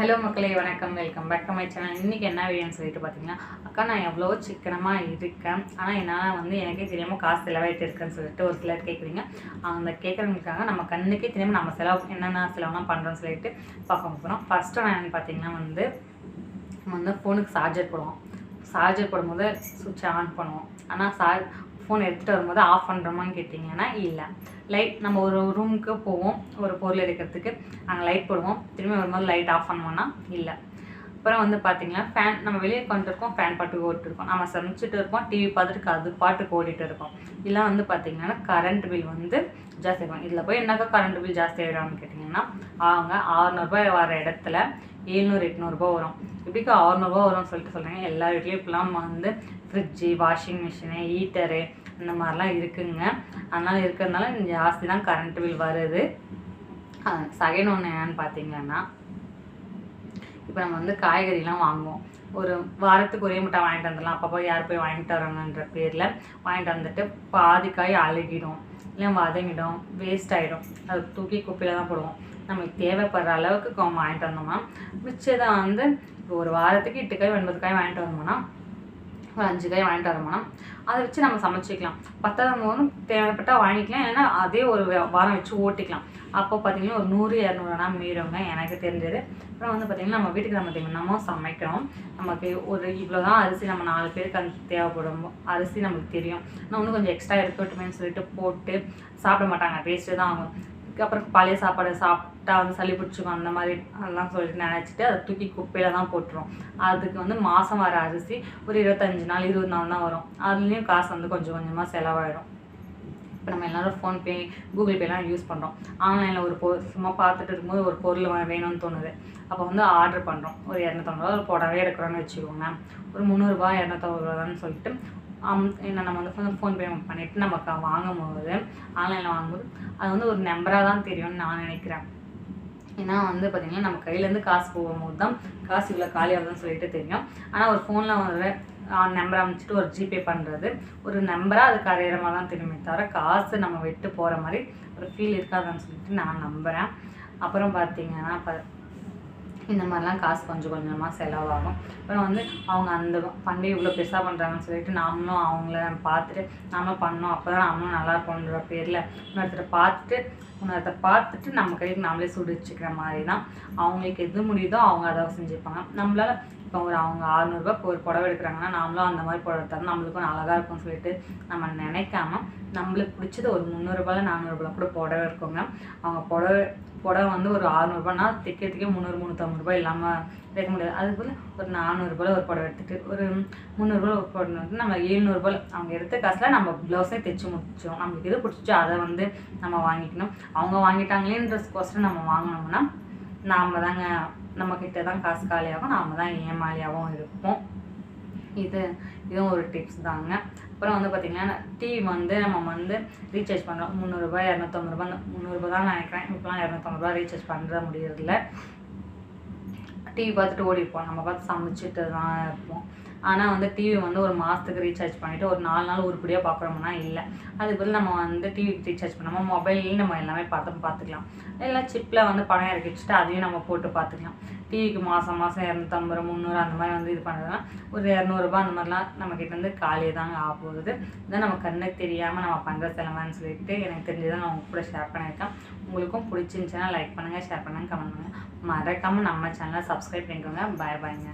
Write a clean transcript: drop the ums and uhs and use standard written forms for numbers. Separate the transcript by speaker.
Speaker 1: Hello மக்களே, வணக்கம். Welcome back to my channel. இன்றைக்கி என்ன வீடியோன்னு சொல்லிட்டு பார்த்தீங்கன்னா, அக்கா நான் எவ்வளோ சிக்கனமாக இருக்கேன், ஆனால் என்னால் எனக்கே தெரியாமல் காசு செலவாயிட்டு இருக்குன்னு சொல்லிட்டு ஒரு சிலர் கேட்குறீங்க. அந்த கேட்குறவங்களுக்காக நம்ம கண்ணுக்கே தெரியாமல் நம்ம என்னென்ன செலவுலாம் பண்ணுறோன்னு சொல்லிட்டு பார்க்க போகிறோம். ஃபஸ்ட்டு நான் என்னென்னு பார்த்தீங்கன்னா நம்ம ஃபோனுக்கு சார்ஜர் போடுவோம். சார்ஜர் போடும்போது சுவிட்சை ஆன் பண்ணுவோம். ஆனால் ஃபோன் எடுத்துகிட்டு வரும்போது ஆஃப் பண்ணுறோமான்னு கேட்டிங்கன்னா இல்லை. லைட் நம்ம ஒரு ரூமுக்கு போவோம், ஒரு பொருள் எடுக்கிறதுக்கு, அங்கே லைட் போடுவோம். திரும்பி வரும்போது லைட் ஆஃப் பண்ணுவோன்னா இல்லை. அப்புறம் பார்த்திங்கன்னா ஃபேன் நம்ம வெளியே உட்காந்துருக்கோம், ஃபேன் பாட்டுக்கு ஓட்டிருக்கோம். நம்ம சமைச்சிட்டு இருக்கோம், டிவி பார்த்துட்டு அது பாட்டுக்கு ஓடிட்டு இருக்கோம். இதெல்லாம் பார்த்திங்கன்னா கரண்ட் பில் ஜாஸ்தி ஆகும். இதில் போய் என்னக்கா கரண்ட் பில் ஜாஸ்தி ஆகிடும்னு கேட்டிங்கன்னா, அவங்க 600 வர இடத்துல 700-800 வரும். இப்படிக்கு 600 வரும்னு சொல்லிட்டு சொல்கிறாங்க. எல்லா வீட்லேயும் இப்போலாம் ஃப்ரிட்ஜு, வாஷிங் மிஷினு, ஹீட்டரு இந்த மாதிரிலாம் இருக்குதுங்க. அதனால் இருக்கிறதுனால ஜாஸ்தி தான் கரண்ட் பில் வருது. செகண்ட் ஒன்று என்னென்னு பார்த்தீங்கன்னா, இப்போ நம்ம காய்கறிலாம் வாங்குவோம். ஒரு வாரத்துக்கு ஒரே முட்டை வாங்கிட்டு வந்துடலாம், அப்பப்போ யார் போய் வாங்கிட்டு வரோங்கன்ற பேரில் வாங்கிட்டு வந்துட்டு பாதி காய் அழுகிடும், இல்லை வதங்கிடும், வேஸ்ட் ஆகிடும். அது தூக்கி குப்பையில் தான் போடுவோம். நமக்கு தேவைப்படுற அளவுக்கு வாங்கிட்டு வந்தோம்னா மிச்சத்தை இப்போ ஒரு வாரத்துக்கு 8 காய் 9 காய் வாங்கிட்டு வரோம்னா, ஒரு 5 காய் வாங்கிட்டு வரோம்னா அதை வச்சு நம்ம சமைச்சிக்கலாம். 10ஆம் போதும் தேவைப்பட்டால் வாங்கிக்கலாம், ஏன்னா அதே ஒரு வாரம் வச்சு ஓட்டிக்கலாம். அப்போ பார்த்திங்கன்னா ஒரு 100-200 மீறுங்க எனக்கு தெரிஞ்சது. அப்புறம் பார்த்திங்கன்னா நம்ம வீட்டுக்கு நம்ம சமைக்கிறோம். நமக்கு ஒரு இவ்வளோ தான் அரிசி, நம்ம 4 பேருக்கு தேவைப்படும் அரிசி நமக்கு தெரியும். நான் இன்னும் கொஞ்சம் எக்ஸ்ட்ரா இருக்கட்டுமேன்னு சொல்லிட்டு போட்டு சாப்பிட மாட்டாங்க, வேஸ்ட்டு தான் ஆகும். அப்புறம் பழைய சாப்பாடு சாப்பிட்டா சளி பிடிச்சிக்கும், அந்த மாதிரி அதெல்லாம் சொல்லிட்டு நினச்சிட்டு அதை தூக்கி குப்பையில் தான் போட்டுரும். அதுக்கு மாதம் வர அரிசி ஒரு 25 நாள் 20 நாள் தான் வரும். அதுலேயும் காசு கொஞ்சம் கொஞ்சமாக செலவாயிடும். இப்போ நம்ம எல்லோரும் ஃபோன்பே, கூகுள் பேலாம் யூஸ் பண்ணுறோம். ஆன்லைனில் ஒரு சும்மா பார்த்துட்டு இருக்கும்போது ஒரு பொருள் வேணும்னு தோணுது. அப்போ ஆர்டர் பண்ணுறோம். ஒரு 250 ஒரு புடவே எடுக்கிறோன்னு வச்சுக்கோங்க. ஒரு 300 250 சொல்லிட்டு என்ன நம்ம ஃபோன்பே பண்ணிவிட்டு நமக்கு வாங்கும்போது, ஆன்லைனில் வாங்கும்போது அது ஒரு நம்பராக தான் தெரியும்னு நான் நினைக்கிறேன். ஏன்னா பார்த்திங்கன்னா நம்ம கையிலேருந்து காசு போகும்போது தான் காசு இவ்வளோ காலியாகுதுன்னு சொல்லிட்டு தெரியும். ஆனால் ஒரு ஃபோனில் நம்பர் அமைச்சிட்டு ஒரு ஜிபே பண்ணுறது ஒரு நம்பராக அது கரையிற மாதிரி தான் திரும்பி தவிர காசு நம்ம விட்டு போகிற மாதிரி ஒரு ஃபீல் இருக்காதுன்னு சொல்லிட்டு நான் நம்புகிறேன். அப்புறம் பார்த்திங்கன்னா இந்த மாதிரிலாம் காசு கொஞ்சம் கொஞ்சமாக செலவாகும். அப்புறம் அவங்க அந்த பண்டிகை இவ்வளோ பெருசாக பண்ணுறாங்கன்னு சொல்லிட்டு நாமளும் அவங்கள பார்த்துட்டு நாமளும் பண்ணோம், அப்போ தான் நாமளும் நல்லா இருப்போன்ற பேரில் இன்னொருத்தரை பார்த்துட்டு நம்ம கைக்கு நாமளே சுடு வச்சுக்கிற மாதிரி தான். அவங்களுக்கு எது முடியுதோ அவங்க அதை செஞ்சுருப்பாங்க. நம்மளால் இப்போ அவங்க 600 ஒரு புடவை எடுக்கிறாங்கன்னா நாமளும் அந்த மாதிரி புடவை எடுத்தாலும் நம்மளுக்கும் அழகாக இருக்கும்னு சொல்லிட்டு நம்ம நினைக்காம நம்மளுக்கு பிடிச்சது ஒரு 300 400 கூட புடவை இருக்குங்க. அவங்க புடவை ஒரு 600 தைக்கிறதுக்கே 300-350 இல்லாமல் தைக்க முடியாது. அதுக்கு ஒரு 400 ஒரு புடவை எடுத்துகிட்டு ஒரு 300 ஒரு புடவை எடுத்து நம்ம 700 அவங்க எடுத்த காசில் நம்ம ப்ளவுஸே தைச்சி முடிச்சோம். நம்மளுக்கு எது பிடிச்சிச்சோ அதை நம்ம வாங்கிக்கணும். அவங்க வாங்கிட்டாங்களேன்றதுக்கோசரம் நம்ம வாங்கினோம்னா நாம் தாங்க நம்மக்கிட்ட தான் காசு காலியாகும், நாம் தான் ஏமாளியாகவும் இருப்போம். இதுவும் ஒரு டிப்ஸ் தாங்க. அப்புறம் பார்த்திங்கன்னா டிவி நம்ம ரீசார்ஜ் பண்ணுறோம். 300 250 300 தான் நினைக்கிறேன். இப்போலாம் 250 ரீசார்ஜ் பண்ணுற முடியறதில்ல. டிவி பார்த்துட்டு ஓடிப்போம், நம்ம பார்த்து சமைச்சிட்டு தான் இருப்போம். ஆனால் டிவி ஒரு மாதத்துக்கு ரீசார்ஜ் பண்ணிவிட்டு ஒரு 4 நாள் உருப்படியாக பார்க்குறோம்னா இல்லை. அதுக்கு பதில் நம்ம டிவிக்கு ரீசார்ஜ் பண்ணாமல் மொபைல்லையும் நம்ம எல்லாமே பார்த்துக்கலாம். எல்லாம் சிப்பில் பணம் இறக்கி வச்சுட்டு அதையும் நம்ம போட்டு பார்த்துக்கலாம். டிவிக்கு மாதம் 250 300 அந்த மாதிரி இது பண்ணுறதுனா ஒரு 200 அந்த மாதிரிலாம் நம்மக்கிட்ட காலியாக தாங்க ஆகுது. இதான் நம்ம கண்ணுக்கு தெரியாமல் நம்ம பண்ணுற செலவான்னு சொல்லிட்டு எனக்கு தெரிஞ்சதான் நான் உங்க கூட ஷேர் பண்ணியிருக்கேன். உங்களுக்கும் பிடிச்சிருந்துச்சுன்னா லைக் பண்ணுங்கள், ஷேர் பண்ணுங்கள், கமெண்ட் பண்ணுங்கள். மறக்காமல் நம்ம சேனலை சப்ஸ்கிரைப் பண்ணிக்கோங்க. பாய் பாய்ங்க.